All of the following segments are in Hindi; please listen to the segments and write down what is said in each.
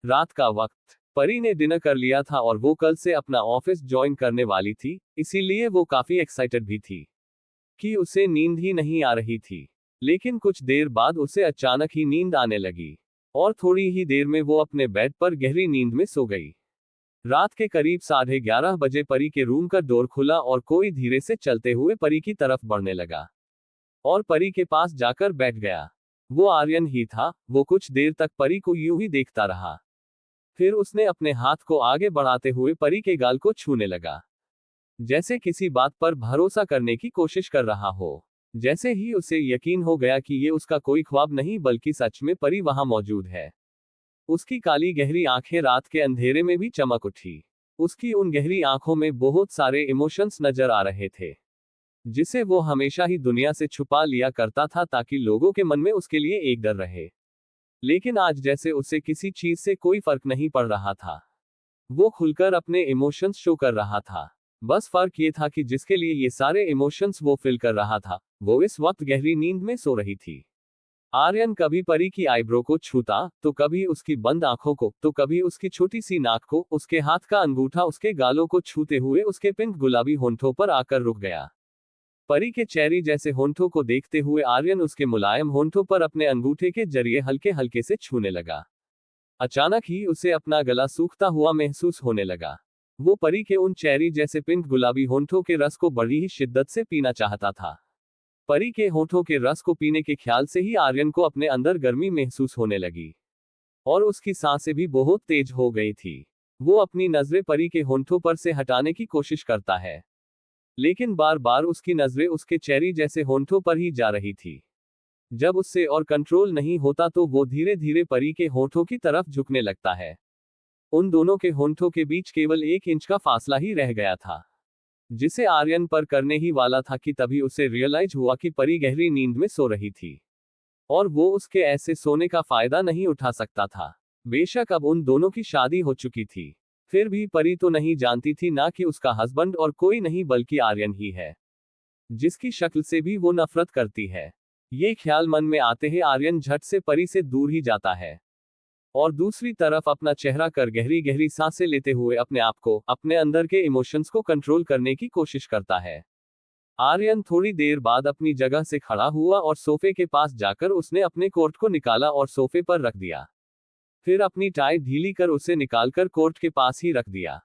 रात का वक्त, परी ने डिनर कर लिया था और वो कल से अपना ऑफिस ज्वाइन करने वाली थी, इसीलिए वो काफी एक्साइटेड भी थी कि उसे नींद ही नहीं आ रही थी। लेकिन कुछ देर बाद उसे अचानक ही नींद आने लगी और थोड़ी ही देर में वो अपने बेड पर गहरी नींद में सो गई। रात के करीब 11:30 बजे परी के रूम का डोर खुला और कोई धीरे से चलते हुए परी की तरफ बढ़ने लगा और परी के पास जाकर बैठ गया। वो आर्यन ही था। वो कुछ देर तक परी को यूं ही देखता रहा। फिर उसने अपने हाथ को आगे बढ़ाते हुए परी के गाल को छूने लगा, जैसे किसी बात पर भरोसा करने की कोशिश कर रहा हो। जैसे ही उसे यकीन हो गया कि ये उसका कोई ख्वाब नहीं बल्कि सच में परी वहां मौजूद है, उसकी काली गहरी आंखें रात के अंधेरे में भी चमक उठी। उसकी उन गहरी आंखों में बहुत सारे इमोशंस नजर आ रहे थे, जिसे वो हमेशा ही दुनिया से छुपा लिया करता था ताकि लोगों के मन में उसके लिए एक डर रहे। लेकिन आज जैसे उसे किसी चीज से कोई फर्क नहीं पड़ रहा था। वो खुलकर अपने इमोशंस शो कर रहा था। बस फर्क ये था कि जिसके लिए ये सारे इमोशंस वो फील कर रहा था, वो इस वक्त गहरी नींद में सो रही थी। आर्यन कभी परी की आईब्रो को छूता, तो कभी उसकी बंद आंखों को, तो कभी उसकी छोटी सी नाक को। उसके हाथ का अंगूठा उसके गालों को छूते हुए उसके पिंक गुलाबी होंठों पर आकर रुक गया। परी के चेरी जैसे होंठों को देखते हुए आर्यन उसके मुलायम होंठों पर अपने अंगूठे के जरिए हल्के हल्के से छूने लगा। अचानक ही उसे अपना गला सूखता हुआ महसूस होने लगा। वो परी के उन चेरी जैसे पिंक गुलाबी होंठों के रस को बड़ी ही शिद्दत से पीना चाहता था। परी के होठों के रस को पीने के ख्याल से ही आर्यन को अपने अंदर गर्मी महसूस होने लगी और उसकी सांसें भी बहुत तेज हो गई थी। वो अपनी नजरें परी के होंठों पर से हटाने की कोशिश करता है, लेकिन बार बार उसकी नजरें उसके चेरी जैसे होंठों पर ही जा रही थी। जब उससे और कंट्रोल नहीं होता तो वो धीरे धीरे परी के होंठों की तरफ झुकने लगता है। उन दोनों के होंठों के बीच केवल 1 इंच का फासला ही रह गया था, जिसे आर्यन पर करने ही वाला था कि तभी उसे रियलाइज हुआ कि परी गहरी नींद में सो रही थी और वो उसके ऐसे सोने का फायदा नहीं उठा सकता था। बेशक अब उन दोनों की शादी हो चुकी थी, फिर भी परी तो नहीं जानती थी ना कि उसका हस्बैंड और कोई नहीं बल्कि आर्यन ही है, जिसकी शक्ल से भी वो नफरत करती है। ये ख्याल मन में आते ही आर्यन झट से परी से दूर ही जाता है और दूसरी तरफ अपना चेहरा कर गहरी गहरी सांसें लेते हुए अपने आप को, अपने अंदर के इमोशंस को कंट्रोल करने की कोशिश करता है। आर्यन थोड़ी देर बाद अपनी जगह से खड़ा हुआ और सोफे के पास जाकर उसने अपने कोट को निकाला और सोफे पर रख दिया। फिर अपनी टाई ढीली कर उसे निकालकर कोट के पास ही रख दिया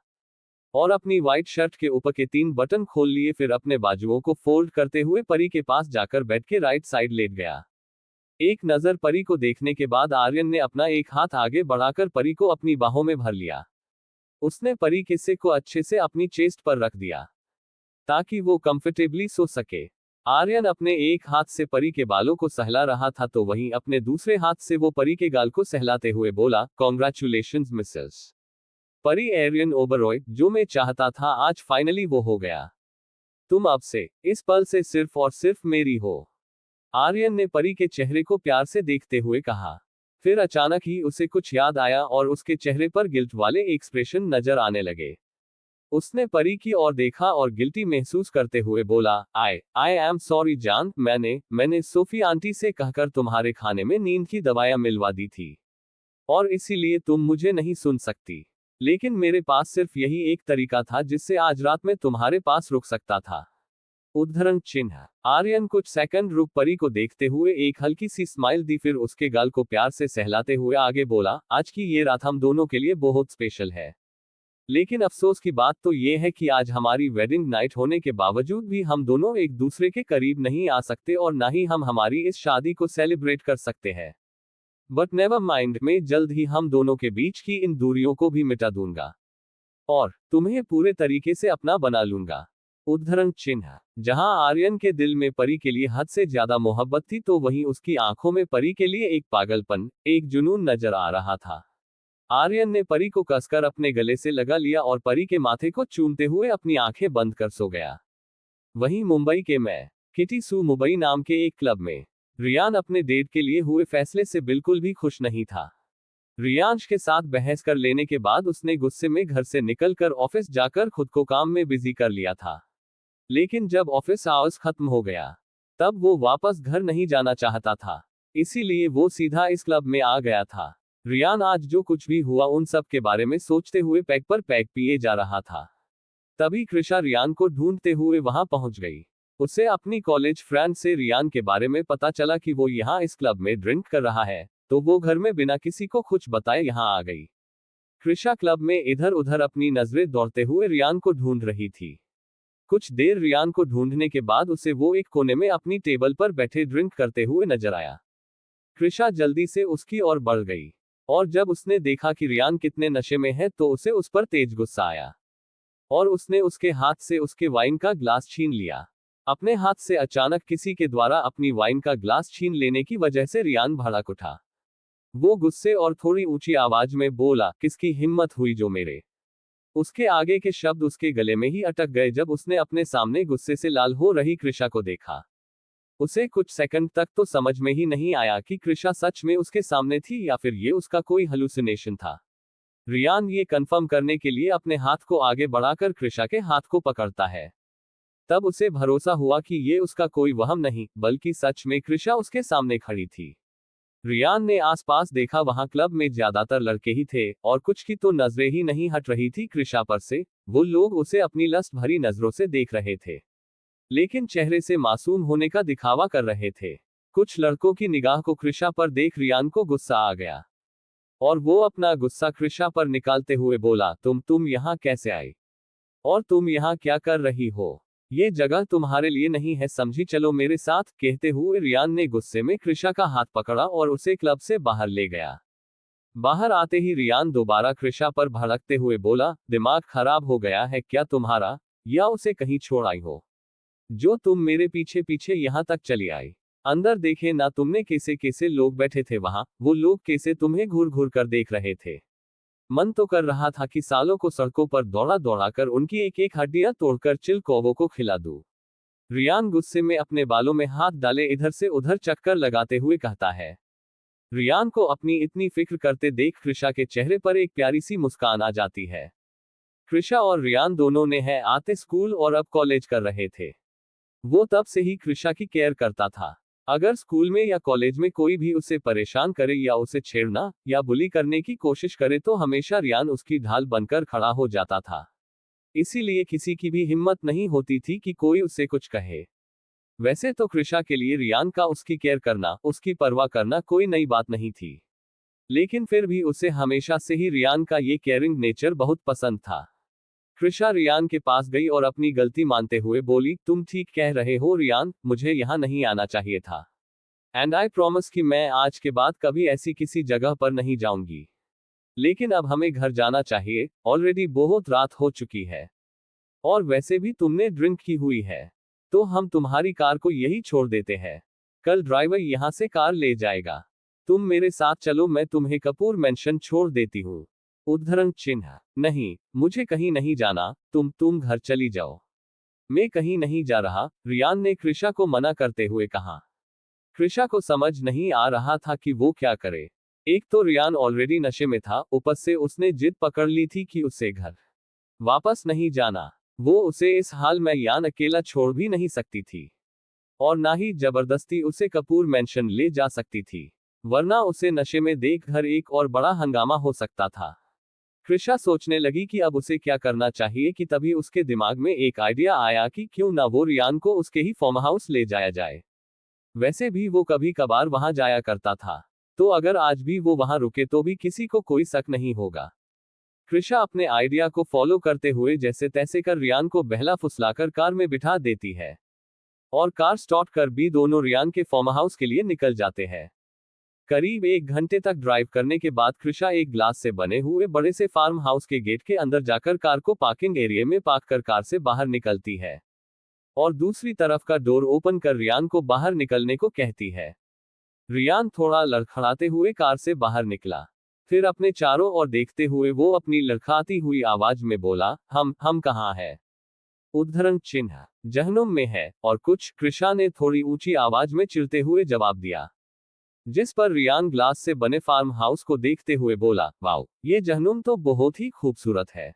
और अपनी व्हाइट शर्ट के ऊपर के 3 बटन खोल लिए। फिर अपने बाजुओं को फोल्ड करते हुए परी के पास जाकर बेड के राइट साइड लेट गया। एक नजर परी को देखने के बाद आर्यन ने अपना एक हाथ आगे बढ़ाकर परी को अपनी बाहों में भर लिया। उसने परी के सिर को अच्छे से अपनी चेस्ट पर रख दिया ताकि वो कंफर्टेबली सो सके। आर्यन अपने एक हाथ से परी के बालों को सहला रहा था तो वहीं अपने दूसरे हाथ से वो परी के गाल को सहलाते हुए बोला, कॉन्ग्रेचुलेशंस मिसेस परी एरियन ओबरॉय, जो मैं चाहता था आज फाइनली वो हो गया। तुम अब से, इस पल से सिर्फ और सिर्फ मेरी हो। आर्यन ने परी के चेहरे को प्यार से देखते हुए कहा। फिर अचानक ही उसे कुछ याद आया और उसके चेहरे पर गिल्ट वाले एक्सप्रेशन नजर आने लगे। उसने परी की ओर देखा और गिल्टी महसूस करते हुए बोला, आई एम सॉरी जान, मैंने सोफी आंटी से कहकर तुम्हारे खाने में नींद की दवाइयां मिलवा दी थी और इसीलिए तुम मुझे नहीं सुन सकती। लेकिन मेरे पास सिर्फ यही एक तरीका था जिससे आज रात में तुम्हारे पास रुक सकता था। उद्धरण चिन्ह। आर्यन कुछ सेकंड रुक परी को देखते हुए एक हल्की सी स्माइल दी, फिर उसके गाल को प्यार से सहलाते हुए आगे बोला, आज की ये रात हम दोनों के लिए बहुत स्पेशल है। लेकिन अफसोस की बात तो ये है कि आज हमारी वेडिंग नाइट होने के बावजूद भी हम दोनों एक दूसरे के करीब नहीं आ सकते और ना ही हम हमारी इस शादी को सेलिब्रेट कर सकते हैं। बट नेवर माइंड, मैं जल्द ही हम दोनों के बीच की इन दूरियों को भी मिटा दूंगा और तुम्हें पूरे तरीके से अपना बना लूंगा। उद्धरण चिन्ह। जहां आर्यन के दिल में परी के लिए हद से ज्यादा मोहब्बत थी तो वहीं उसकी आंखों में परी के लिए एक पागलपन, एक जुनून नजर आ रहा था। आर्यन ने परी को कसकर अपने गले से लगा लिया और परी के माथे को चूमते हुए अपनी आंखें बंद कर सो गया। वहीं मुंबई के मैं किटी सू मुंबई नाम के एक क्लब में रियान अपने डेट के लिए हुए फैसले से बिल्कुल भी खुश नहीं था। रियांश के साथ बहस कर लेने के बाद उसने गुस्से में घर से निकलकर ऑफिस जाकर खुद को काम में बिजी कर लिया था। लेकिन जब ऑफिस आवर्स खत्म हो गया तब वो वापस घर नहीं जाना चाहता था, इसीलिए वो सीधा इस क्लब में आ गया था। रियान आज जो कुछ भी हुआ उन सब के बारे में सोचते हुए पैक पर पैक पिए जा रहा था। तभी कृषा रियान को ढूंढते हुए वहां पहुंच गई। उसे अपनी कॉलेज फ्रेंड से रियान के बारे में पता चला कि वो यहाँ इस क्लब में ड्रिंक कर रहा है, तो वो घर में बिना किसी को कुछ बताए यहाँ आ गई। कृषा क्लब में इधर उधर अपनी नजरें दौड़ते हुए रियान को ढूंढ रही थी। कुछ देर रियान को ढूंढने के बाद उसे वो एक कोने में अपनी टेबल पर बैठे ड्रिंक करते हुए नजर आया। कृषा जल्दी से उसकी ओर बढ़ गई, और जब उसने देखा कि रियान कितने नशे में है तो उसे उस पर तेज गुस्सा आया, और उसने उसके हाथ से उसके वाइन का ग्लास छीन लिया। अपने हाथ से अचानक किसी के द्वारा अपनी वाइन का ग्लास छीन लेने की वजह से रियान भड़क उठा। वो गुस्से और थोड़ी ऊंची आवाज में बोला, किसकी हिम्मत हुई जो मेरे। उसके आगे के शब्द उसके गले में ही अटक गए जब उसने अपने सामने गुस्से से लाल हो रही कृषा को देखा। उसे कुछ सेकंड तक तो समझ में ही नहीं आया कि कृषा सच में उसके सामने थी या फिर ये उसका कोई हेलुसिनेशन था। रियान ये कंफर्म करने के लिए अपने हाथ को आगे बढ़ाकर कृषा के हाथ को पकड़ता है। तब उसे भरोसा हुआ कि ये उसका कोई वहम नहीं, बल्कि सच में कृषा उसके सामने खड़ी थी। रियान ने आसपास देखा, वहां क्लब में ज्यादातर लड़के ही थे, और कुछ की तो नजरें ही नहीं हट रही थी कृषा पर से। वो लोग उसे अपनी लस्ट भरी नजरों से देख रहे थे, लेकिन चेहरे से मासूम होने का दिखावा कर रहे थे। कुछ लड़कों की निगाह को कृषा पर देख रियान को गुस्सा आ गया, और वो अपना गुस्सा कृषा पर निकालते हुए बोला, तुम यहाँ कैसे आई? और तुम यहाँ क्या कर रही हो? ये जगह तुम्हारे लिए नहीं है, समझी, चलो मेरे साथ। कहते हुए रियान ने गुस्से में कृषा का हाथ पकड़ा और उसे क्लब से बाहर ले गया। बाहर आते ही रियान दोबारा कृषा पर भड़कते हुए बोला, दिमाग खराब हो गया है क्या तुम्हारा, या उसे कहीं छोड़ आई हो जो तुम मेरे पीछे पीछे यहाँ तक चली आई? अंदर देखे ना तुमने कैसे कैसे लोग बैठे थे वहां, वो लोग कैसे तुम्हें घूर घूर कर देख रहे थे। मन तो कर रहा था कि सालों को सड़कों पर दौड़ा दौड़ा कर उनकी एक एक हड्डियां तोड़कर चिल कौवों को खिला दूं। रियान गुस्से में अपने बालों में हाथ डाले इधर से उधर चक्कर लगाते हुए कहता है। रियान को अपनी इतनी फिक्र करते देख कृषा के चेहरे पर एक प्यारी सी मुस्कान आ जाती है। कृषा और रियान दोनों ने है आते स्कूल और अब कॉलेज कर रहे थे। वो तब से ही कृषा की केयर करता था। अगर स्कूल में या कॉलेज में कोई भी उसे परेशान करे या उसे छेड़ना या बुली करने की कोशिश करे तो हमेशा रियान उसकी ढाल बनकर खड़ा हो जाता था। इसीलिए किसी की भी हिम्मत नहीं होती थी कि कोई उसे कुछ कहे। वैसे तो कृषा के लिए रियान का उसकी केयर करना, उसकी परवाह करना कोई नई बात नहीं थी, लेकिन फिर भी उसे हमेशा से ही रियान का ये केयरिंग नेचर बहुत पसंद था। कृषा रियान के पास गई और अपनी गलती मानते हुए बोली, तुम ठीक कह रहे हो रियान, मुझे यहाँ नहीं आना चाहिए था। एंड आई प्रॉमिस कि मैं आज के बाद कभी ऐसी किसी जगह पर नहीं जाऊंगी। लेकिन अब हमें घर जाना चाहिए, ऑलरेडी बहुत रात हो चुकी है, और वैसे भी तुमने ड्रिंक की हुई है, तो हम तुम्हारी कार को यही छोड़ देते हैं। कल ड्राइवर यहाँ से कार ले जाएगा। तुम मेरे साथ चलो, मैं तुम्हें कपूर मेंशन छोड़ देती हूँ। उद्धरण चिन्ह, नहीं, मुझे कहीं नहीं जाना, तुम घर चली जाओ। मैं कहीं नहीं जा रहा, रियान ने कृषा को मना करते हुए कहा। कृषा को समझ नहीं आ रहा था कि वो क्या करे। एक तो रियान ऑलरेडी नशे में था, ऊपर से उसने जिद पकड़ ली थी कि उसे घर वापस नहीं जाना। वो उसे इस हाल में यान अकेला छोड़ भी नहीं सकती थी, और ना ही जबरदस्ती उसे कपूर मेंशन ले जा सकती थी, वरना उसे नशे में देख घर एक और बड़ा हंगामा हो सकता था। कृषा सोचने लगी कि अब उसे क्या करना चाहिए कि तभी उसके दिमाग में एक आइडिया आया कि क्यों ना वो रियान को उसके ही फार्म हाउस ले जाया जाए। वैसे भी वो कभी कभार वहां जाया करता था, तो अगर आज भी वो वहां रुके तो भी किसी को कोई शक नहीं होगा। कृषा अपने आइडिया को फॉलो करते हुए जैसे तैसे कर रियान को बहला फुसलाकर कार में बिठा देती है, और कार स्टार्ट कर भी दोनों रियान के फार्म हाउस के लिए निकल जाते हैं। करीब 1 घंटे तक ड्राइव करने के बाद कृषा एक ग्लास से बने हुए बड़े से फार्म हाउस के गेट के अंदर जाकर कार को पार्किंग एरिया में पार्क कर कार से बाहर निकलती है, और दूसरी तरफ का डोर ओपन कर रियान को बाहर निकलने को कहती है। रियान थोड़ा लड़खड़ाते हुए कार से बाहर निकला, फिर अपने चारों ओर देखते हुए वो अपनी लड़खड़ाती हुई आवाज में बोला, हम कहाँ है? उद्धरण चिन्ह, जहन्नुम में है, और कुछ, कृषा ने थोड़ी ऊंची आवाज में चिढ़ते हुए जवाब दिया। जिस पर रियान ग्लास से बने फार्म हाउस को देखते हुए बोला, वाओ, ये जहन्नुम तो बहुत ही खूबसूरत है।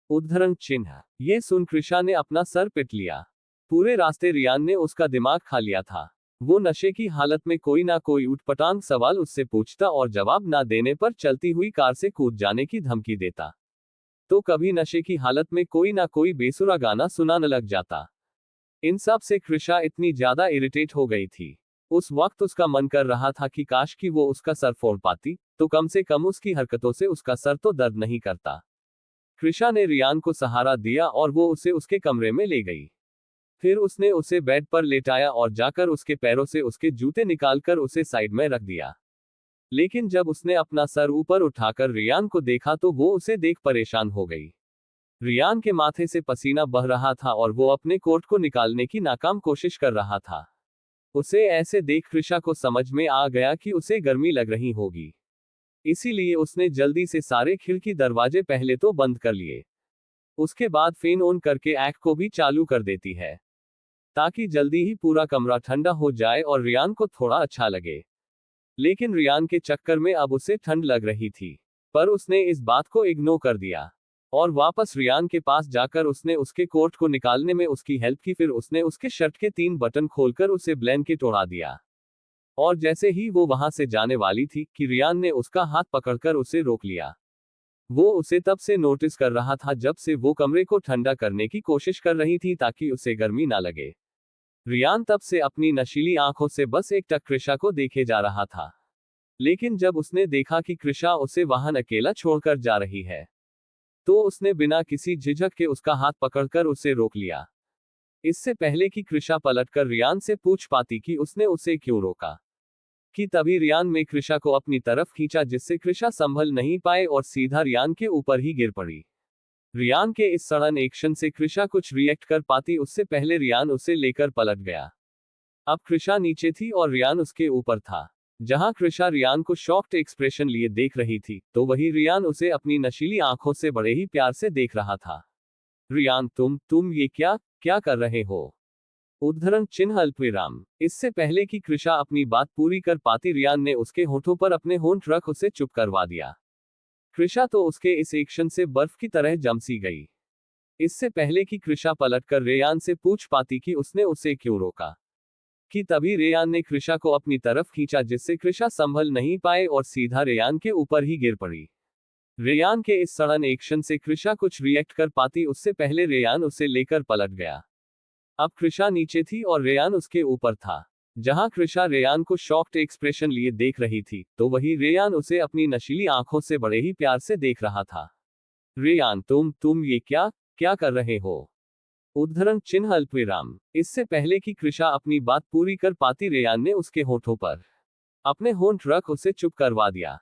उद्धरण चिन्ह, ये सुन कृषा ने अपना सर पिट लिया। पूरे रास्ते रियान ने उसका दिमाग खा लिया था। वो नशे की हालत में कोई ना कोई उटपटांग सवाल उससे पूछता और जवाब ना देने पर चलती हुई कार से कूद जाने की धमकी देता। तो कभी नशे की हालत में कोई ना कोई बेसुरा गाना सुनाने लग जाता। इन सब से कृषा इतनी ज्यादा इरिटेट हो गई थी। उस वक्त उसका मन कर रहा था कि काश कि वो उसका सर फोड़ पाती, तो कम से कम उसकी हरकतों से उसका सर तो दर्द नहीं करता। कृषा ने रियान को सहारा दिया और वो उसे उसके कमरे में ले गई। फिर उसने उसे बेड पर लेटाया और जाकर उसके पैरों से उसके जूते निकालकर उसे साइड में रख दिया। लेकिन जब उसने अपना सर ऊपर उठाकर रियान को देखा तो वो उसे देख परेशान हो गई। रियान के माथे से पसीना बह रहा था और वो अपने कोट को निकालने की नाकाम कोशिश कर रहा था। उसे ऐसे देख कृषा को समझ में आ गया कि उसे गर्मी लग रही होगी। इसीलिए उसने जल्दी से सारे खिड़की दरवाजे पहले तो बंद कर लिए। उसके बाद फैन ऑन करके आग को भी चालू कर देती है, ताकि जल्दी ही पूरा कमरा ठंडा हो जाए और रियान को थोड़ा अच्छा लगे। लेकिन रियान के चक्कर में अब उसे ठंड लग रही थी, पर उसने इस बात को इग्नोर कर दिया और वापस रियान के पास जाकर उसने उसके कोट को निकालने में उसकी हेल्प की। फिर उसने उसके शर्ट के 3 बटन खोलकर उसे ब्लैंकेट उड़ा दिया। और जैसे ही वो वहां से जाने वाली थी कि रियान ने उसका हाथ पकड़कर उसे रोक लिया। वो उसे तब से नोटिस कर रहा था जब से वो कमरे को ठंडा करने की कोशिश कर रही थी ताकि उसे गर्मी ना लगे। रियान तब से अपनी नशीली आंखों से बस एकटक कृषा को देखे जा रहा था। लेकिन जब उसने देखा कि कृषा उसे वहां अकेला छोड़कर जा रही है, तो उसने बिना किसी झिझक के उसका हाथ पकड़कर उसे रोक लिया। इससे पहले कि कृषा पलटकर रियान से पूछ पाती कि उसने उसे क्यों रोका, कि तभी रियान में कृषा को अपनी तरफ खींचा, जिससे कृषा संभल नहीं पाए और सीधा रियान के ऊपर ही गिर पड़ी। रियान के इस सडन एक्शन से कृषा कुछ रिएक्ट कर पाती उससे पहले रियान उसे लेकर पलट गया। अब कृषा नीचे थी और रियान उसके ऊपर था। जहां कृषा रियान को शॉक्ड एक्सप्रेशन लिए देख रही थी, तो वही रियान उसे अपनी नशीली आंखों से बड़े ही प्यार से देख रहा था। रियान, तुम ये क्या क्या कर रहे हो? उद्धरण चिन्ह अल्पविराम। इससे पहले कि कृषा अपनी बात पूरी कर पाती, रियान ने उसके होठों पर अपने होंठ रख उसे चुप करवा दिया। कृषा तो उसके इस एक्शन से बर्फ की तरह जम सी गई। इससे पहले कि कृषा पलटकर रेयान से पूछ पाती कि उसने उसे क्यों रोका, कि तभी रेयान ने कृषा को अपनी तरफ खींचा, जिससे कृषा संभल नहीं पाए और सीधा रेयान के ऊपर ही गिर पड़ी। रेयान के इस सडन एक्शन से कृषा कुछ रिएक्ट कर पाती उससे पहले रेयान उसे लेकर पलट गया। अब कृषा नीचे थी और रेयान उसके ऊपर था। जहां कृषा रेयान को शॉक्ड एक्सप्रेशन लिए देख रही थी, तो वही रेयान उसे अपनी नशीली आंखों से बड़े ही प्यार से देख रहा था। रेयान, तुम ये क्या क्या कर रहे हो? उद्धरण चिन्ह अल्पविराम। इससे पहले कि कृषा अपनी बात पूरी कर पाती, रेयान ने उसके होठों पर अपने होंठ रख उसे चुप करवा दिया।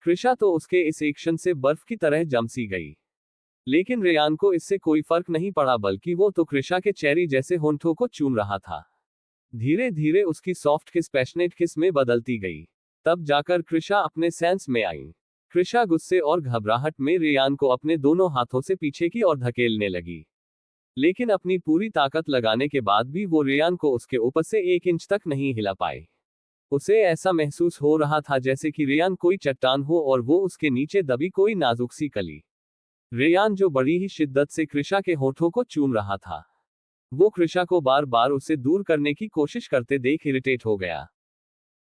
कृषा तो उसके इस एक्शन से बर्फ की तरह जम सी गई। लेकिन रेयान को इससे कोई फर्क नहीं पड़ा, बल्कि वो तो कृषा के चेरी जैसे होंठों को चूम रहा था। धीरे धीरे उसकी सॉफ्ट किस पैशनेट किस में बदलती गई। तब जाकर कृषा अपने सेंस में आई। कृषा गुस्से और घबराहट में रेयान को अपने दोनों हाथों से पीछे की ओर धकेलने लगी। लेकिन अपनी पूरी ताकत लगाने के बाद भी वो रेयान को उसके ऊपर से 1 इंच तक नहीं हिला पाए। उसे ऐसा महसूस हो रहा था जैसे कि रेयान कोई चट्टान हो और वो उसके नीचे दबी कोई नाजुक सी कली। रेयान जो बड़ी ही शिद्दत से कृषा के होठों को चूम रहा था, वो कृषा को बार बार उसे दूर करने की कोशिश करते देख इरिटेट हो गया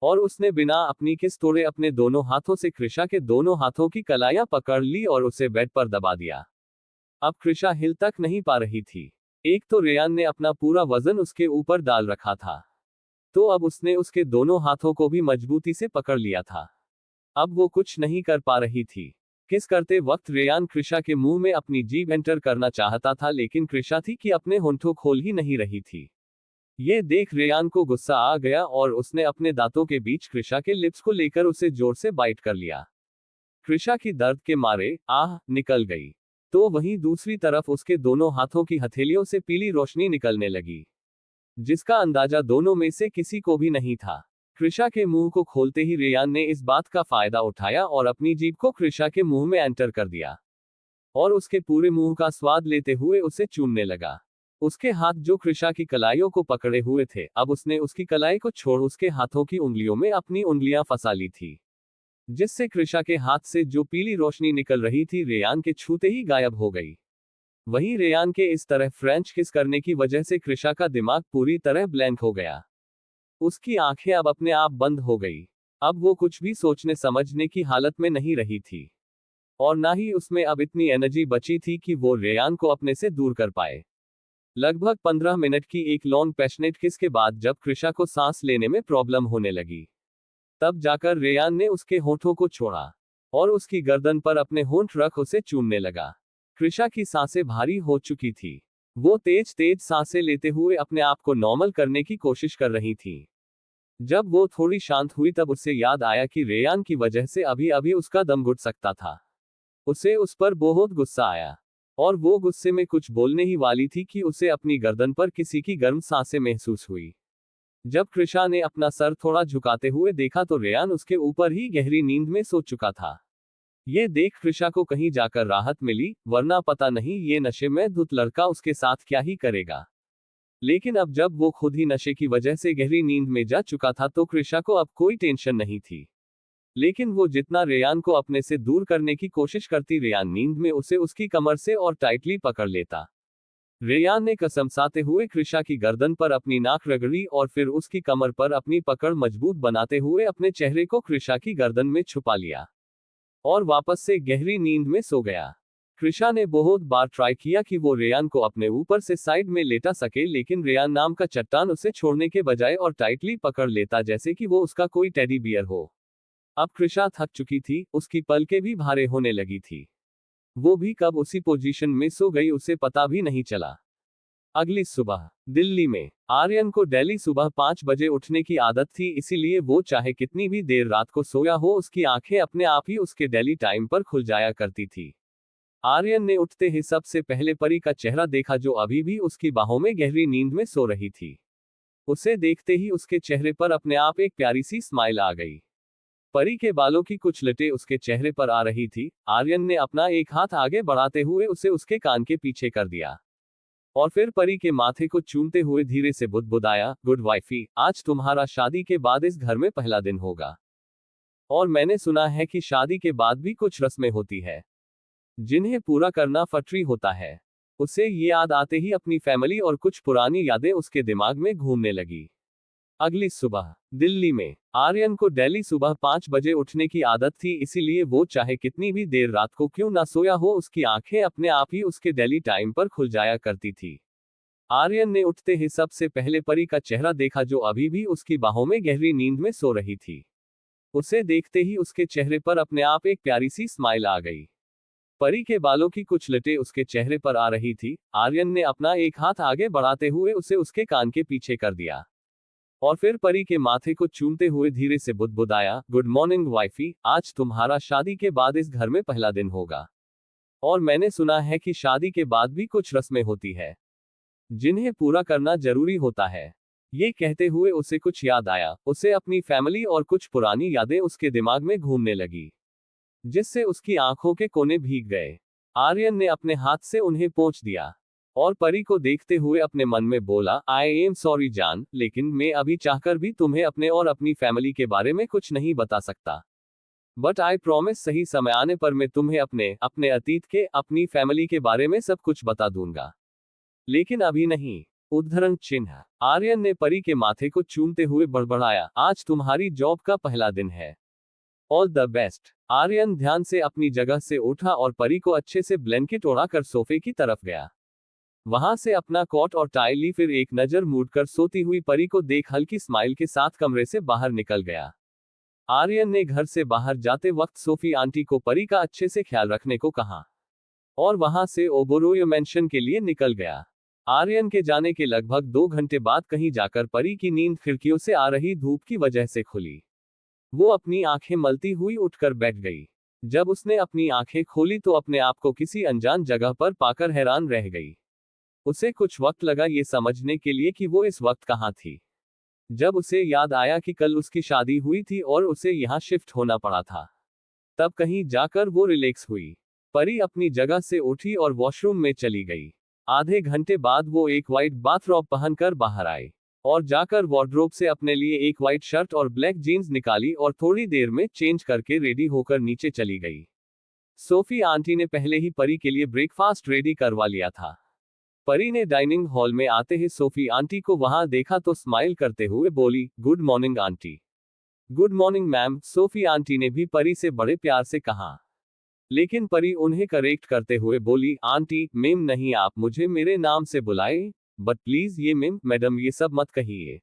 और उसने बिना अपनी किस तोड़े अपने दोनों हाथों से कृषा के दोनों हाथों की कलाइयां पकड़ ली और उसे बेड पर दबा दिया। अब कृषा हिल तक नहीं पा रही थी। एक तो रेयान ने अपना पूरा वजन उसके ऊपर डाल रखा था, तो अब उसने उसके दोनों हाथों को भी मजबूती से पकड़ लिया था। अब वो कुछ नहीं कर पा रही थी। किस करते वक्त रेयान कृषा के मुंह में अपनी जीभ एंटर करना चाहता था, लेकिन कृषा थी कि अपने होंठों खोल ही नहीं रही थी। ये देख रेयान को गुस्सा आ गया और उसने अपने दांतों के बीच कृषा के लिप्स को लेकर उसे जोर से बाइट कर लिया। कृषा की दर्द के मारे आह निकल गई, तो वहीं दूसरी तरफ उसके दोनों हाथों की हथेलियों से पीली रोशनी निकलने लगी, जिसका अंदाजा दोनों में से किसी को भी नहीं था। कृषा के मुंह को खोलते ही रेयान ने इस बात का फायदा उठाया और अपनी जीभ को कृषा के मुंह में एंटर कर दिया और उसके पूरे मुंह का स्वाद लेते हुए उसे चूमने लगा। उसके हाथ जो कृषा की कलाइयों को पकड़े हुए थे, अब उसने उसकी कलाई को छोड़ उसके हाथों की उंगलियों में अपनी उंगलियां फंसा ली थी, जिससे कृषा के हाथ से जो पीली रोशनी निकल रही थी रेयान के छूते ही गायब हो गई। वहीं रेयान के इस तरह फ्रेंच किस करने की वजह से कृषा का दिमाग पूरी तरह ब्लैंक हो गया। उसकी आंखें अब अपने आप बंद हो गई। अब वो कुछ भी सोचने समझने की हालत में नहीं रही थी, और ना ही उसमें अब इतनी एनर्जी बची थी कि वो रेयान को अपने से दूर कर पाए। लगभग 15 मिनट की एक लॉन्ग पैशनेट किस के बाद जब कृषा को सांस लेने में प्रॉब्लम होने लगी, तब जाकर रेयान ने उसके होठों को छोड़ा और उसकी गर्दन पर अपने होंठ रख उसे चूमने लगा। कृषा की सांसें भारी हो चुकी थी। वो तेज तेज सांसें लेते हुए अपने आप को नॉर्मल करने की कोशिश कर रही थी। जब वो थोड़ी शांत हुई तब उसे याद आया कि रेयान की वजह से अभी अभी उसका दम घुट सकता था। उसे उस पर बहुत गुस्सा आया, और वो गुस्से में कुछ बोलने ही वाली थी कि उसे अपनी गर्दन पर किसी की गर्म सांसें महसूस हुई। जब कृषा ने अपना सर थोड़ा झुकाते हुए देखा तो रेयान उसके ऊपर ही गहरी नींद में सो चुका था। ये देख कृषा को कहीं जाकर राहत मिली, वरना पता नहीं ये नशे में धुत लड़का उसके साथ क्या ही करेगा। लेकिन अब जब वो खुद ही नशे की वजह से गहरी नींद में जा चुका था तो कृषा को अब कोई टेंशन नहीं थी। लेकिन वो जितना रेयान को अपने से दूर करने की कोशिश करती, रेयान नींद में उसे उसकी कमर से और टाइटली पकड़ लेता। रेयान ने कसमसाते हुए कृषा की गर्दन पर अपनी नाक रगड़ी और फिर उसकी कमर पर अपनी पकड़ मजबूत बनाते हुए अपने चेहरे को कृषा की गर्दन में छुपा लिया और वापस से गहरी नींद में सो गया। कृषा ने बहुत बार ट्राई किया कि वो रेयान को अपने ऊपर से साइड में लेटा सके, लेकिन रेयान नाम का चट्टान उसे छोड़ने के बजाय और टाइटली पकड़ लेता जैसे कि वो उसका कोई टेडी बियर हो। अब कृषा थक चुकी थी, उसकी पलकें भी भारे होने लगी थी। वो भी कब उसी पोजीशन में सो गई उसे पता भी नहीं चला। अगली सुबह दिल्ली में आर्यन को डेली सुबह 5 बजे उठने की आदत थी, इसीलिए वो चाहे कितनी भी देर रात को सोया हो उसकी आंखें अपने आप ही उसके डेली टाइम पर खुल जाया करती थी। आर्यन ने उठते ही सबसे पहले परी का चेहरा देखा जो अभी भी उसकी बाहों में गहरी नींद में सो रही थी। उसे देखते ही उसके चेहरे पर अपने आप एक प्यारी सी स्माइल आ गई। परी के बालों की कुछ लटें उसके चेहरे पर आ रही थी। आर्यन ने अपना एक हाथ आगे बढ़ाते हुए उसे उसके कान के पीछे कर दिया और फिर परी के माथे को चूमते हुए धीरे से बुदबुदाया, गुड वाइफी, आज तुम्हारा शादी के बाद इस घर में पहला दिन होगा। और मैंने सुना है कि शादी के बाद भी कुछ रस्में होती है जिन्हें पूरा करना फटरी होता है। उसे ये याद आते ही अपनी फैमिली और कुछ पुरानी यादें उसके दिमाग में घूमने लगी। अगली सुबह दिल्ली में आर्यन को डेली सुबह 5 बजे उठने की आदत थी, इसीलिए वो चाहे कितनी भी देर रात को क्यों ना सोया हो उसकी आंखें अपने आप ही उसके डेली टाइम पर खुल जाया करती थी। आर्यन ने उठते ही सबसे पहले परी का चेहरा देखा जो अभी भी उसकी बाहों में गहरी नींद में सो रही थी। उसे देखते ही उसके चेहरे पर अपने आप एक प्यारी सी स्माइल आ गई। परी के बालों की कुछ लटें उसके चेहरे पर आ रही थी। आर्यन ने अपना एक हाथ आगे बढ़ाते हुए उसे उसके कान के पीछे कर दिया और फिर परी के माथे को चूमते हुए धीरे से बुदबुदाया, गुड मॉर्निंग वाइफी, आज तुम्हारा शादी के बाद इस घर में पहला दिन होगा। और मैंने सुना है कि शादी के बाद भी कुछ रस्में होती है जिन्हें पूरा करना जरूरी होता है। ये कहते हुए उसे कुछ याद आया। उसे अपनी फैमिली और कुछ पुरानी यादें उसके दिमाग में घूमने लगी, जिससे उसकी आंखों के कोने भीग गए। आर्यन ने अपने हाथ से उन्हें पोंछ दिया और परी को देखते हुए अपने मन में बोला, आई एम सॉरी जान, लेकिन मैं अभी चाहकर भी तुम्हें अपने और अपनी फैमिली के बारे में कुछ नहीं बता सकता। बट आई प्रॉमिस सही समय आने पर मैं तुम्हें अपने अतीत के, अपनी फैमिली के बारे में सब कुछ बता दूंगा, लेकिन अभी नहीं। उद्धरण चिन्ह। आर्यन ने परी के माथे को चूमते हुए बड़बड़ाया, आज तुम्हारी जॉब का पहला दिन है, ऑल द बेस्ट। आर्यन ध्यान से अपनी जगह से उठा और परी को अच्छे से ब्लैंकेट ओढ़ाकर सोफे की तरफ गया। वहां से अपना कोट और टाई ली, फिर एक नजर मूडकर सोती हुई परी को देख हल्की स्माइल के साथ कमरे से बाहर निकल गया। आर्यन ने घर से बाहर जाते वक्त सोफी आंटी को परी का अच्छे से ख्याल रखने को कहा और वहां से ओबोरोयो मेंशन के लिए निकल गया। आर्यन के जाने के लगभग 2 घंटे बाद कहीं जाकर परी की नींद खिड़कियों से आ रही धूप की वजह से खुली। वो अपनी आंखें मलती हुई उठकर बैठ गई। जब उसने अपनी आंखें खोली तो अपने आप को किसी अनजान जगह पर पाकर हैरान रह गई। उसे कुछ वक्त लगा ये समझने के लिए कि वो इस वक्त कहाँ थी। जब उसे याद आया कि कल उसकी शादी हुई थी और उसे यहाँ शिफ्ट होना पड़ा था, तब कहीं जाकर वो रिलैक्स हुई। परी अपनी जगह से उठी और वॉशरूम में चली गई। आधे घंटे बाद वो एक वाइट बाथरॉब पहनकर बाहर आई और जाकर वार्डरोब से अपने लिए एक वाइट शर्ट और ब्लैक जीन्स निकाली और थोड़ी देर में चेंज करके रेडी होकर नीचे चली गई। सोफी आंटी ने पहले ही परी के लिए ब्रेकफास्ट रेडी करवा लिया था। परी ने डाइनिंग हॉल में आते ही सोफी आंटी को वहां देखा तो स्माइल करते हुए बोली, good morning aunty. Good morning ma'am, Sophie aunty ने भी परी से बड़े प्यार से कहा। लेकिन परी उन्हें करेक्ट करते हुए बोली, आंटी मेम नहीं, आप मुझे मेरे नाम से बुलाए, बट प्लीज ये मेम मैडम ये सब मत कहिए।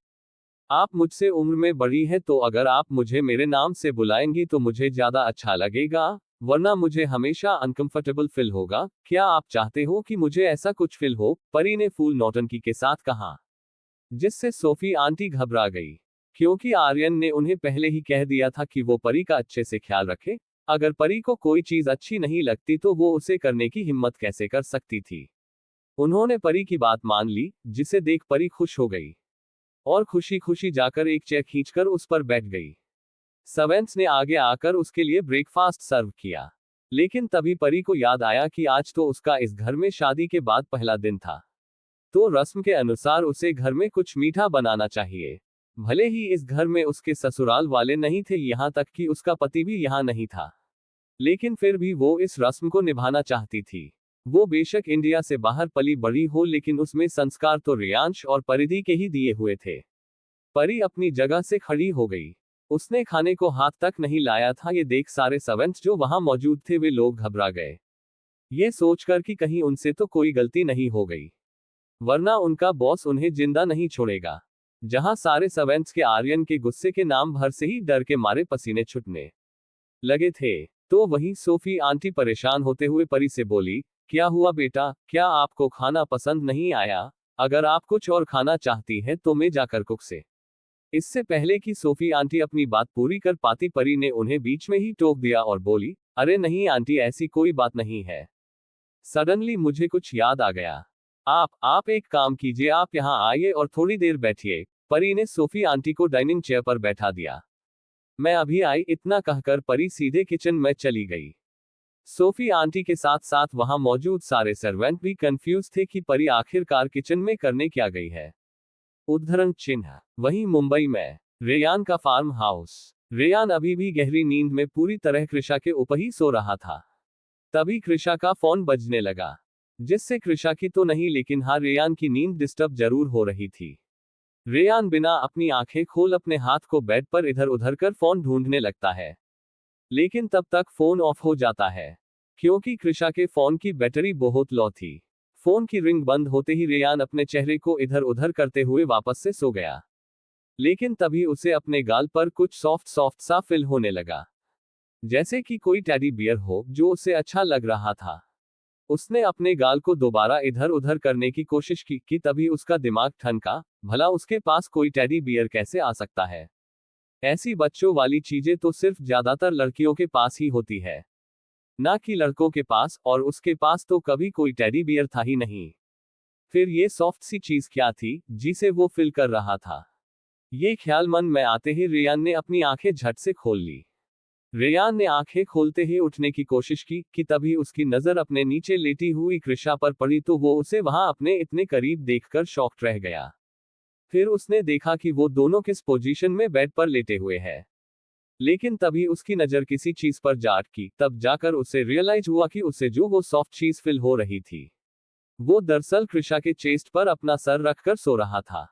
आप मुझसे उम्र में बड़ी है तो अगर आप मुझे मेरे नाम से बुलाएंगी तो मुझे ज्यादा अच्छा लगेगा, वरना मुझे हमेशा अनकंफर्टेबल फील होगा। क्या आप चाहते हो कि मुझे ऐसा कुछ फील हो? परी ने फूल नौटंकी के साथ कहा, जिससे सोफी आंटी घबरा गई, क्योंकि आर्यन ने उन्हें पहले ही कह दिया था कि वो परी का अच्छे से ख्याल रखे। अगर परी को कोई चीज अच्छी नहीं लगती तो वो उसे करने की हिम्मत कैसे कर सकती थी। उन्होंने परी की बात मान ली, जिसे देख परी खुश हो गई और खुशी खुशी जाकर एक चेयर खींचकर उस पर बैठ गई। सर्वेंट्स ने आगे आकर उसके लिए ब्रेकफास्ट सर्व किया, लेकिन तभी परी को याद आया कि आज तो उसका इस घर में शादी के बाद पहला दिन था, तो रस्म के अनुसार उसे घर में कुछ मीठा बनाना चाहिए। भले ही इस घर में उसके ससुराल वाले नहीं थे, यहाँ तक कि उसका पति भी यहाँ नहीं था, लेकिन फिर भी वो इस रस्म को निभाना चाहती थी। वो बेशक इंडिया से बाहर पली बड़ी हो, लेकिन उसमें संस्कार तो रियांश और परिधि के ही दिए हुए थे। परी अपनी जगह से खड़ी हो गई। उसने खाने को हाथ तक नहीं लाया था। ये देख सारे सर्वेंट्स जो वहां मौजूद थे वे लोग घबरा गए, ये सोचकर कि कहीं उनसे तो कोई गलती नहीं हो गई, वरना उनका बॉस उन्हें जिंदा नहीं छोड़ेगा। जहां सारे सर्वेंट्स के आर्यन के गुस्से के नाम भर से ही डर के मारे पसीने छूटने लगे थे, तो वहीं सोफी आंटी परेशान होते हुए परी से बोली, क्या हुआ बेटा, क्या आपको खाना पसंद नहीं आया? अगर आप कुछ और खाना चाहती हैं तो मैं जाकर कुक से। इससे पहले कि सोफी आंटी अपनी बात पूरी कर पाती, परी ने उन्हें बीच में ही टोक दिया और बोली, अरे नहीं आंटी, ऐसी कोई बात नहीं है। सडनली मुझे कुछ याद आ गया। आप एक काम कीजिए, आप यहाँ आइए और थोड़ी देर बैठिए। परी ने सोफी आंटी को डाइनिंग चेयर पर बैठा दिया। मैं अभी आई, इतना कहकर परी सीधे किचन में चली गई। सोफी आंटी के साथ साथ वहां मौजूद सारे सर्वेंट भी कंफ्यूज थे कि परी आखिरकार किचन में करने क्या गई है। उद्धरण चिन्ह। वहीं मुंबई में रेयान का फार्म हाउस। रेयान अभी भी गहरी नींद में पूरी तरह कृषा के ऊपर ही सो रहा था। तभी कृषा का फोन बजने लगा, जिससे कृषा की तो नहीं लेकिन हाँ रेयान की नींद डिस्टर्ब जरूर हो रही थी। रेयान बिना अपनी आंखें खोल अपने हाथ को बेड पर इधर उधर कर फोन ढूंढने लगता है, लेकिन तब तक फोन ऑफ हो जाता है, क्योंकि कृषा के फोन की बैटरी बहुत लो थी। फोन की रिंग बंद होते ही रेयान अपने चेहरे को इधर उधर करते हुए वापस से सो गया, लेकिन तभी उसे अपने गाल पर कुछ सॉफ्ट सॉफ्ट सा फील होने लगा, जैसे कि कोई टेडी बियर हो जो उसे अच्छा लग रहा था। उसने अपने गाल को दोबारा इधर उधर करने की कोशिश की कि तभी उसका दिमाग ठनका, भला उसके पास कोई टेडी बियर कैसे आ सकता है? ऐसी बच्चों वाली चीजें तो सिर्फ ज्यादातर लड़कियों के पास ही होती है, ना कि लड़कों के पास, और उसके पास तो कभी कोई टेडी बियर था ही नहीं। फिर ये सॉफ्ट सी चीज क्या थी जिसे वो फील कर रहा था? ये ख्याल मन में आते ही रेयान ने अपनी आंखें झट से खोल ली। रेयान ने आंखें खोलते ही उठने की कोशिश की कि तभी उसकी नजर अपने नीचे लेटी हुई कृषा पर पड़ी, तो वो उसे वहां अपने इतने करीब देखकर शॉक्ड रह गया। फिर उसने देखा कि वो दोनों किस पोजीशन में बेड पर लेटे हुए हैं, लेकिन तभी उसकी नजर किसी चीज पर जा अटकी। तब जाकर उसे रियलाइज हुआ कि उसे जो वो सॉफ्ट चीज फील हो रही थी, वो दरअसल कृषा के चेस्ट पर अपना सर रखकर सो रहा था।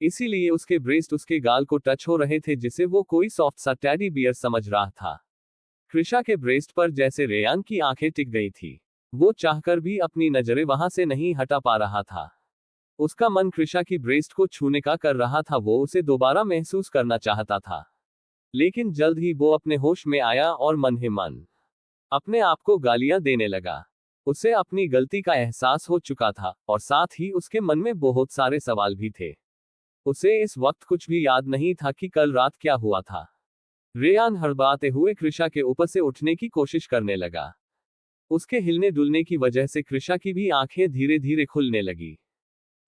इसीलिए उसके ब्रेस्ट उसके गाल को टच हो रहे थे, जिसे वो कोई सॉफ्ट सा टेडी बियर समझ रहा था। कृषा के ब्रेस्ट पर जैसे रेयान की आंखें टिक गई थी, वो चाहकर भी अपनी नजरें वहां से नहीं हटा पा रहा था। उसका मन कृषा की ब्रेस्ट को छूने का कर रहा था, वो उसे दोबारा महसूस करना चाहता था, लेकिन जल्द ही वो अपने होश में आया और मन ही मन अपने आप को गालियां देने लगा। उसे अपनी गलती का एहसास हो चुका था, और साथ ही उसके मन में बहुत सारे सवाल भी थे। उसे इस वक्त कुछ भी याद नहीं था कि कल रात क्या हुआ था। रेयान हड़बड़ाते हुए कृषा के ऊपर से उठने की कोशिश करने लगा। उसके हिलने डुलने की वजह से कृषा की भी आंखें धीरे धीरे खुलने लगी।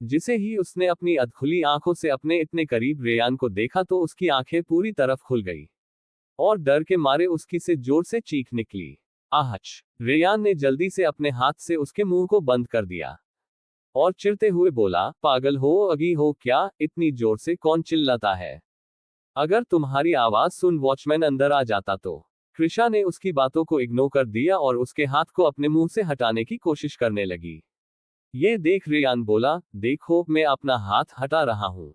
जिसे ही उसने अपनी अधखुली आंखों से अपने इतने करीब रेयान को देखा तो उसकी आंखें पूरी तरफ खुल गई, और डर के मारे उसकी से जोर से चीख निकली। आहच! रेयान ने जल्दी से अपने हाथ से उसके मुंह को बंद कर दिया और चिढ़ते हुए बोला, पागल हो अगी हो क्या, इतनी जोर से कौन चिल्लाता है? अगर तुम्हारी आवाज सुन वॉचमैन अंदर आ जाता तो। कृषा ने उसकी बातों को इग्नोर कर दिया और उसके हाथ को अपने मुंह से हटाने की कोशिश करने लगी। ये देख रेयान बोला, देखो मैं अपना हाथ हटा रहा हूं।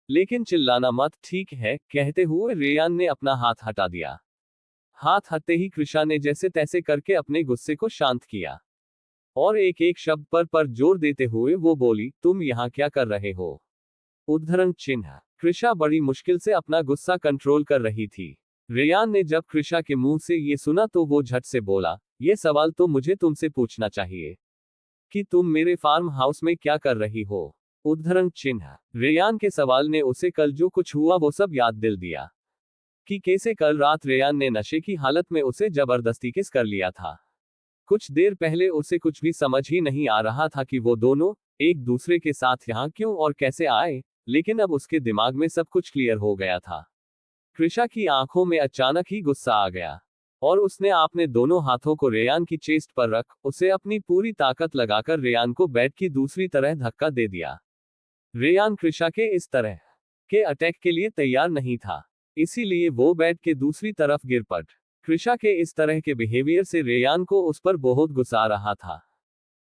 लेकिन चिल्लाना मत, ठीक है, कहते हुए रेयान ने अपना हाथ हटा दिया। हाथ हटते ही कृषा ने जैसे तैसे करके अपने गुस्से को शांत किया और एक एक शब्द पर जोर देते हुए वो बोली, तुम यहाँ क्या कर रहे हो? उद्धरण चिन्ह। कृषा बड़ी मुश्किल से अपना गुस्सा कंट्रोल कर रही थी। रेयान ने जब कृषा के मुंह से ये सुना तो वो झट से बोला, ये सवाल तो मुझे तुमसे पूछना चाहिए कि तुम मेरे फार्म हाउस में क्या कर रही हो? उद्धरण चिन्ह। रेयान के सवाल ने उसे कल जो कुछ हुआ वो सब याद दिल दिया कि कैसे कल रात रेयान ने नशे की हालत में उसे जबरदस्ती किस कर लिया था। कुछ देर पहले उसे कुछ भी समझ ही नहीं आ रहा था कि वो दोनों एक दूसरे के साथ यहाँ क्यों और कैसे आए, लेकिन अब उसके दिमाग में सब कुछ क्लियर हो गया था। कृषा की आंखों में अचानक ही गुस्सा आ गया और उसने अपने दोनों हाथों को रेयान की चेस्ट पर रख उसे अपनी पूरी ताकत लगाकर रेयान को बेड की दूसरी तरह धक्का दे दिया। रेयान कृषा के इस तरह के अटैक के लिए तैयार नहीं था, इसीलिए वो बेड के दूसरी तरफ गिर पड़। कृषा के इस तरह के बिहेवियर से रेयान को उस पर बहुत गुस्सा आ रहा था।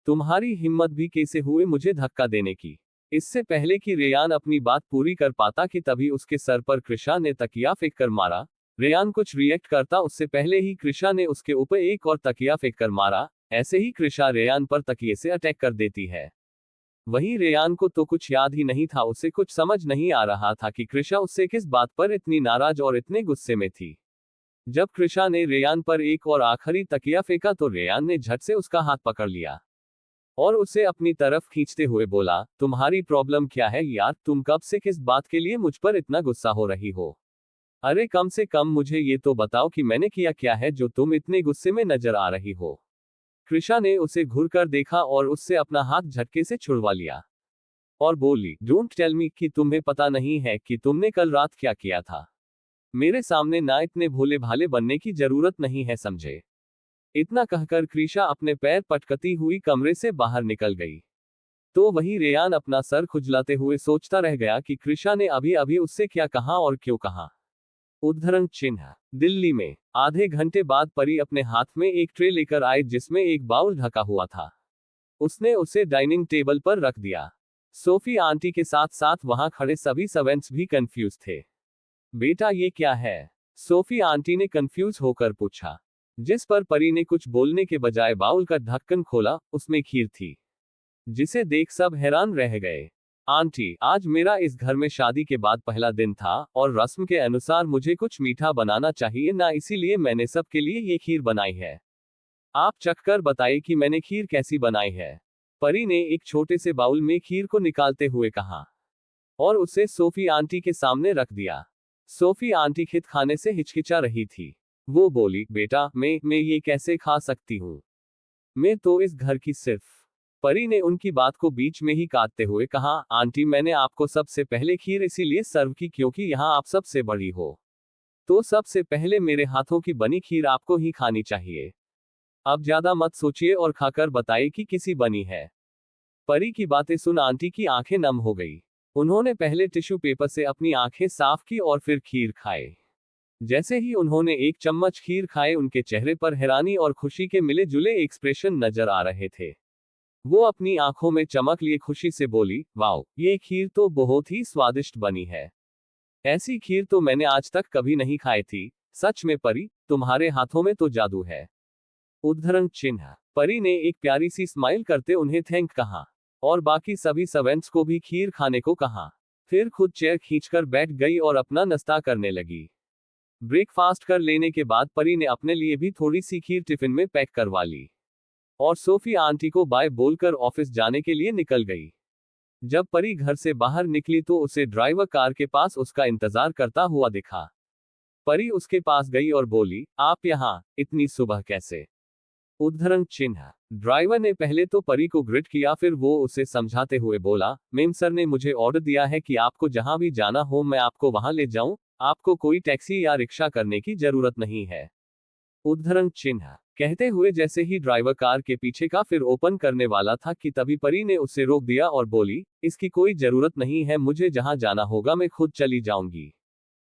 तुम्हारी हिम्मत भी कैसे हुई मुझे धक्का देने की? इससे पहले कि रेयान अपनी बात पूरी कर पाता कि तभी उसके सर पर कृषा ने तकिया फेंक कर मारा। रेयान कुछ रिएक्ट करता उससे पहले ही कृषा ने उसके ऊपर एक और तकिया फेंक कर मारा। ऐसे ही कृषा रेयान पर तकिए से अटैक कर देती है। वहीं रेयान को तो कुछ याद ही नहीं था, उसे कुछ समझ नहीं आ रहा था कि कृषा उससे किस बात पर इतनी नाराज और इतने गुस्से में थी। जब कृषा ने रेयान पर एक और आखिरी तकिया फेंका तो रेयान ने झट से उसका हाथ पकड़ लिया और उसे अपनी तरफ खींचते हुए बोला, तुम्हारी प्रॉब्लम क्या है यार? तुम कब से किस बात के लिए मुझ पर इतना गुस्सा हो रही हो? अरे कम से कम मुझे ये तो बताओ कि मैंने किया क्या है जो तुम इतने गुस्से में नजर आ रही हो? कृषा ने उसे घूरकर देखा और उससे अपना हाथ झटके से छुड़वा लिया और बोली, डोंट टेल मी कि तुम्हें पता नहीं है कि तुमने कल रात क्या किया था। मेरे सामने ना इतने भोले भाले बनने की जरूरत नहीं है, समझे? इतना कहकर कृषा अपने पैर पटकती हुई कमरे से बाहर निकल गई। तो वहीं रेयान अपना सर खुजलाते हुए सोचता रह गया कि कृषा ने अभी अभी उससे क्या कहा और क्यों कहा। उद्धरण चिन्ह। दिल्ली में आधे घंटे बाद परी अपने हाथ में एक ट्रे लेकर आए जिसमें एक बाउल ढका हुआ था। उसने उसे डाइनिंग टेबल पर रख दिया। सोफी आंटी के साथ साथ वहां खड़े सभी सर्वेंट्स भी कंफ्यूज थे। बेटा ये क्या है? सोफी आंटी ने कंफ्यूज होकर पूछा, जिस पर परी ने कुछ बोलने के बजाय बाउल का ढक्कन खोला, उसमें खीर थी, जिसे देख सब हैरान रह गए। आंटी, आज मेरा इस घर में शादी के बाद पहला दिन था और रस्म के अनुसार मुझे कुछ मीठा बनाना चाहिए ना, इसीलिए मैंने सबके लिए ये खीर बनाई है। आप चखकर बताइए कि मैंने खीर कैसी बनाई है। परी ने एक छोटे से बाउल में खीर को निकालते हुए कहा और उसे सोफी आंटी के सामने रख दिया। सोफी आंटी खित खाने से हिचकिचा रही थी। वो बोली, बेटा मैं ये कैसे खा सकती हूँ? मैं तो इस घर की सिर्फ। परी ने उनकी बात को बीच में ही काटते हुए कहा, आंटी मैंने आपको सबसे पहले खीर इसीलिए सर्व की क्योंकि यहाँ आप सबसे बड़ी हो, तो सबसे पहले मेरे हाथों की बनी खीर आपको ही खानी चाहिए। अब ज्यादा मत सोचिए और खाकर बताइए कि किसी बनी है। परी की बातें सुन आंटी की आंखें नम हो गई। उन्होंने पहले टिश्यू पेपर से अपनी आंखें साफ की और फिर खीर खाए। जैसे ही उन्होंने एक चम्मच खीर खाए उनके चेहरे पर हैरानी और खुशी के मिले जुले एक्सप्रेशन नजर आ रहे थे। वो अपनी आंखों में चमक लिए खुशी से बोली, वाओ, ये खीर तो बहुत ही स्वादिष्ट बनी है। ऐसी खीर तो मैंने आज तक कभी नहीं खाई थी। सच में परी, तुम्हारे हाथों में तो जादू है। उद्धरण चिन्ह। परी ने एक प्यारी सी स्माइल करते उन्हें थैंक कहा और बाकी सभी सर्वेंट्स को भी खीर खाने को कहा। फिर खुद चेयर खींचकर बैठ गई और अपना नाश्ता करने लगी। ब्रेकफास्ट कर लेने के बाद परी ने अपने लिए भी थोड़ी सी खीर टिफिन में पैक करवा ली और सोफी आंटी को बाय बोलकर ऑफिस जाने के लिए निकल गई। जब परी घर से बाहर निकली तो उसे ड्राइवर कार के पास उसका इंतजार करता हुआ दिखा। परी उसके पास गई और बोली, आप यहाँ इतनी सुबह कैसे? उद्धरण चिन्ह। ड्राइवर ने पहले तो परी को ग्रिट किया, फिर वो उसे समझाते हुए बोला, मेम सर ने मुझे ऑर्डर दिया है कि आपको जहां भी जाना हो मैं आपको वहां ले जाऊं, आपको कोई टैक्सी या रिक्शा करने की जरूरत नहीं है। उद्धरण चिन्ह। कहते हुए जैसे ही ड्राइवर कार के पीछे का फिर ओपन करने वाला था कि तभी परी ने उसे रोक दिया और बोली, इसकी कोई जरूरत नहीं है, मुझे जहां जाना होगा मैं खुद चली जाऊंगी।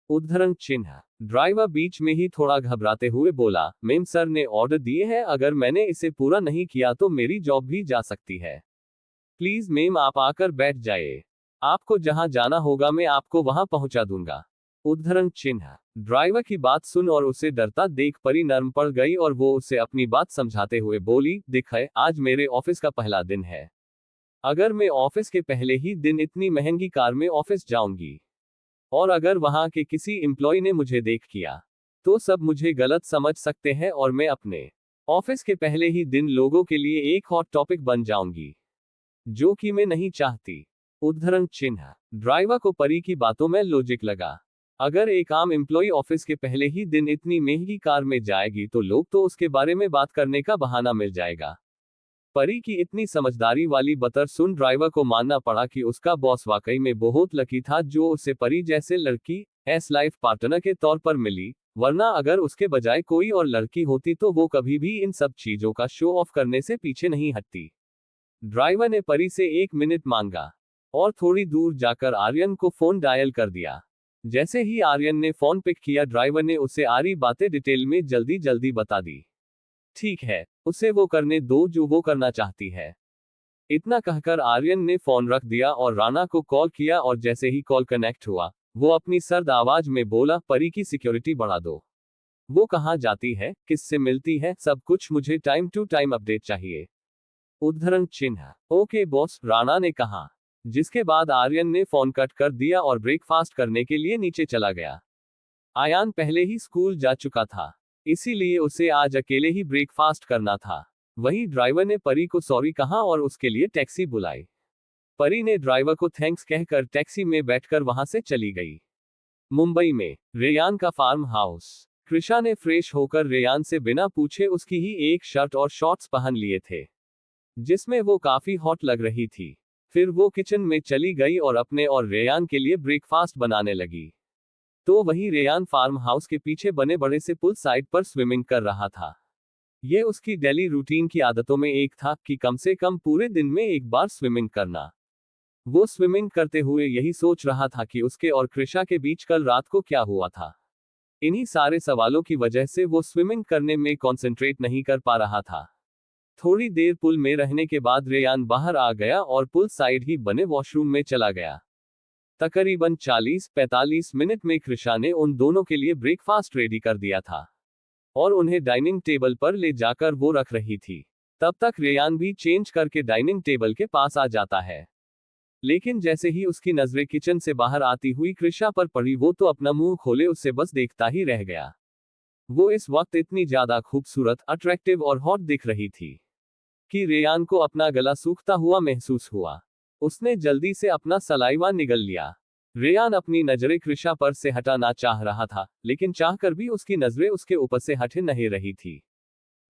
उद्धरण चिन्ह। ड्राइवर बीच में ही थोड़ा घबराते हुए बोला, मेम सर ने ऑर्डर दिए है, अगर मैंने इसे पूरा नहीं किया तो मेरी जॉब भी जा सकती है। प्लीज मैम आप आकर बैठ जाइए। आपको जहां जाना होगा मैं आपको वहां पहुंचा दूंगा। उद्धरण चिन्ह। ड्राइवर की बात सुन और उसे डरता देख परी नर्म पड़ गई और वो उसे अपनी बात समझाते हुए बोली, दिख है, आज मेरे ऑफिस का पहला दिन है। अगर मैं ऑफिस के पहले ही दिन इतनी महंगी कार में ऑफिस जाऊंगी और अगर वहां के किसी एम्प्लॉय ने मुझे देख किया तो सब मुझे गलत समझ सकते हैं और मैं अपने ऑफिस के पहले ही दिन लोगों के लिए एक हॉट टॉपिक बन जाऊंगी, जो कि मैं नहीं चाहती। उद्धरण चिन्ह। ड्राइवर को परी की बातों में लॉजिक लगा। अगर एक आम एम्प्लॉय ऑफिस के पहले ही दिन इतनी महंगी कार में जाएगी तो लोग तो उसके बारे में बात करने का बहाना मिल जाएगा। परी की इतनी समझदारी वाली बतर सुन ड्राइवर को मानना पड़ा कि उसका बॉस वाकई में बहुत लकी था जो उसे परी जैसे लड़की एस लाइफ पार्टनर के तौर पर मिली, वरना अगर उसके बजाय कोई और लड़की होती तो वो कभी भी इन सब चीजों का शो ऑफ करने से पीछे नहीं हटती। ड्राइवर ने परी से 1 मिनट मांगा और थोड़ी दूर जाकर आर्यन को फोन डायल कर दिया। जैसे ही आर्यन ने फोन पिक किया ड्राइवर ने उसे आरी बातें डिटेल में जल्दी जल्दी बता दी। ठीक है, उसे वो करने दो जो वो करना चाहती है। इतना कहकर आर्यन ने फोन रख दिया और राणा को कॉल किया और जैसे ही कॉल कनेक्ट हुआ वो अपनी सर्द आवाज में बोला, परी की सिक्योरिटी बढ़ा दो। वो कहाँ जाती है, किससे मिलती है, सब कुछ मुझे टाइम टू टाइम अपडेट चाहिए। उद्धरण चिन्ह। ओके बॉस, राणा ने कहा। जिसके बाद आर्यन ने फोन कट कर दिया और ब्रेकफास्ट करने के लिए नीचे चला गया। आयान पहले ही स्कूल जा चुका था, इसीलिए उसे आज अकेले ही ब्रेकफास्ट करना था। वहीं ड्राइवर ने परी को सॉरी कहा और उसके लिए टैक्सी बुलाई। परी ने ड्राइवर को थैंक्स कहकर टैक्सी में बैठकर वहां से चली गई। मुंबई में रेयान का फार्म हाउस। कृषा ने फ्रेश होकर रेयान से बिना पूछे उसकी ही एक शर्ट और शॉर्ट्स पहन लिए थे, जिसमें वो काफी हॉट लग रही थी। फिर वो किचन में चली गई और अपने और रेयान के लिए ब्रेकफास्ट बनाने लगी। तो वहीं रेयान फार्म हाउस के पीछे बने बड़े से पुल साइड पर स्विमिंग कर रहा था। ये उसकी डेली रूटीन की आदतों में एक था कि कम से कम पूरे दिन में एक बार स्विमिंग करना। वो स्विमिंग करते हुए यही सोच रहा था कि उसके और कृषा के बीच कल रात को क्या हुआ था। इन्हीं सारे सवालों की वजह से वो स्विमिंग करने में कॉन्सेंट्रेट नहीं कर पा रहा था। थोड़ी देर पुल में रहने के बाद रेयान बाहर आ गया और पुल साइड ही बने वॉशरूम में चला गया। तकरीबन 40-45 मिनट में कृषा ने उन दोनों के लिए ब्रेकफास्ट रेडी कर दिया था और उन्हें डाइनिंग टेबल पर ले जाकर वो रख रही थी। तब तक रेयान भी चेंज करके डाइनिंग टेबल के पास आ जाता है। लेकिन जैसे ही उसकी नजरें किचन से बाहर आती हुई कृषा पर पड़ी वो तो अपना मुंह खोले उसे बस देखता ही रह गया। वो इस वक्त इतनी ज्यादा खूबसूरत, अट्रैक्टिव और हॉट दिख रही थी कि रेयान को अपना गला सूखता हुआ महसूस हुआ। उसने जल्दी से अपना सलाइवा निगल लिया। रेयान अपनी नजरें कृषा पर से हटाना चाह रहा था, लेकिन चाहकर भी उसकी नजरें उसके ऊपर से हटे नहीं रही थी।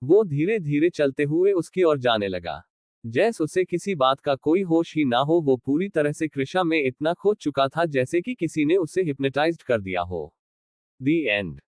वो धीरे धीरे चलते हुए उसकी ओर जाने लगा। जैसे उसे किसी बात का कोई होश ही ना हो। वो पूरी तरह से कृषा में इतना खो चुका था जैसे कि किसी ने उसे हिप्नोटाइज्ड कर दिया हो। दी एंड।